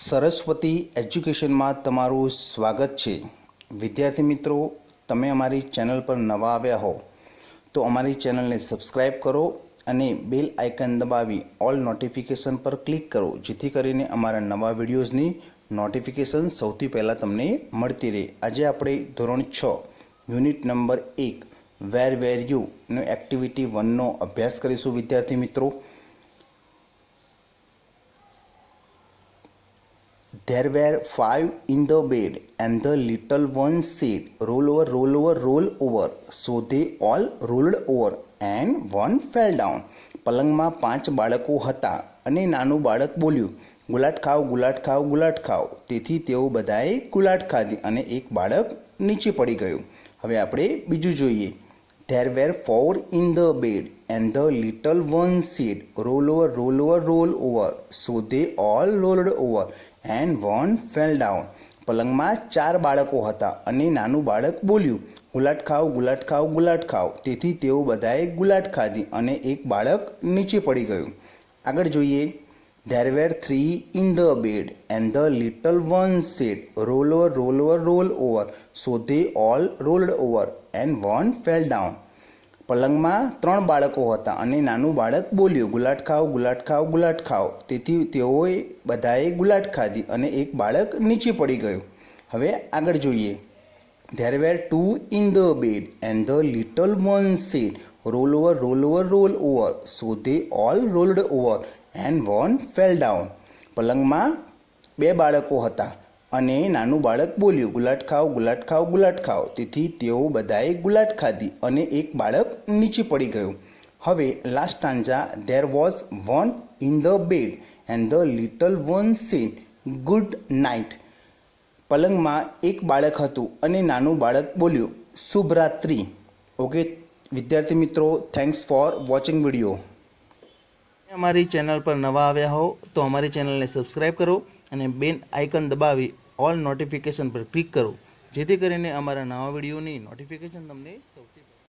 સરસ્વતી એજ્યુકેશનમાં તમારું સ્વાગત છે। વિદ્યાર્થી મિત્રો, તમે અમારી ચેનલ પર નવા આવ્યા હો તો અમારી ચેનલને સબસ્ક્રાઈબ કરો અને બેલ આઇકન દબાવી ઓલ નોટિફિકેશન પર ક્લિક કરો, જેથી કરીને અમારા નવા વિડીયોઝની નોટિફિકેશન સૌથી પહેલાં તમને મળતી રહે। આજે આપણે ધોરણ 6 યુનિટ નંબર 1 વેર યુનો એક્ટિવિટી 1નો અભ્યાસ કરીશું। વિદ્યાર્થી મિત્રો, There were 5 in the bed, and the little one said, roll over, roll over, roll over. So they all rolled over, and one fell down. પલંગમાં 5 બાળકો હતા અને નાનું બાળક બોલ્યું, ગુલાટ ખાઓ, ગુલાટ ખાઓ, ગુલાટ ખાઓ. તેથી તેઓ બધાએ ગુલાટ ખાધી અને એક બાળક નીચે પડી ગયું। હવે આપણે બીજું જોઈએ। There were 4 in the bed, and the little one said, roll over, roll over, roll over. So they all rolled over, and one fell down. પલંગમાં 4 બાળકો હતા અને નાનું બાળક બોલ્યું, ગુલાટ ખાઓ, ગુલાટ ખાઓ, ગુલાટ ખાઓ. તેથી તેઓ બધાએ ગુલાટ ખાધી અને એક બાળક નીચે પડી ગયું। આગળ જોઈએ। There were 3 in the bed, and the little one said, roll over, roll over, roll over. So they all rolled over, and one fell down. પલંગમાં 3 બાળકો હતા અને નાનું બાળક બોલ્યું, ગુલાટ ખાઓ, ગુલાટ ખાઓ, ગુલાટ ખાઓ. તેથી તેઓએ બધાએ ગુલાટ ખાધી અને એક બાળક નીચે પડી ગયું। હવે આગળ જોઈએ। There were 2 in the bed, and the little one said, roll over, roll over, roll over. So they all rolled over, and one fell down. પલંગમાં 2 બાળકો હતા અને નાનું બાળક બોલ્યું, ગુલાટ ખાઓ, ગુલાટ ખાઓ, ગુલાટ ખાઓ. તેથી તેઓ બધાએ ગુલાટ ખાધી અને એક બાળક નીચે પડી ગયું। હવે last stanza. There was one in the bed, and the little one said, good night. પલંગમાં એક બાળક હતું અને નાનું બાળક બોલ્યું, શુભરાત્રિ। ઓકે વિદ્યાર્થી મિત્રો, થેન્ક્સ ફોર વોચિંગ વિડીયો। અમારી ચેનલ પર નવા આવ્યા હો તો અમારી ચેનલને સબસ્ક્રાઈબ કરો અને બેલ આઇકન દબાવી ઓલ નોટિફિકેશન પર ક્લિક કરો, જેથી કરીને અમારા નવા વિડીયોની નોટિફિકેશન તમને સૌથી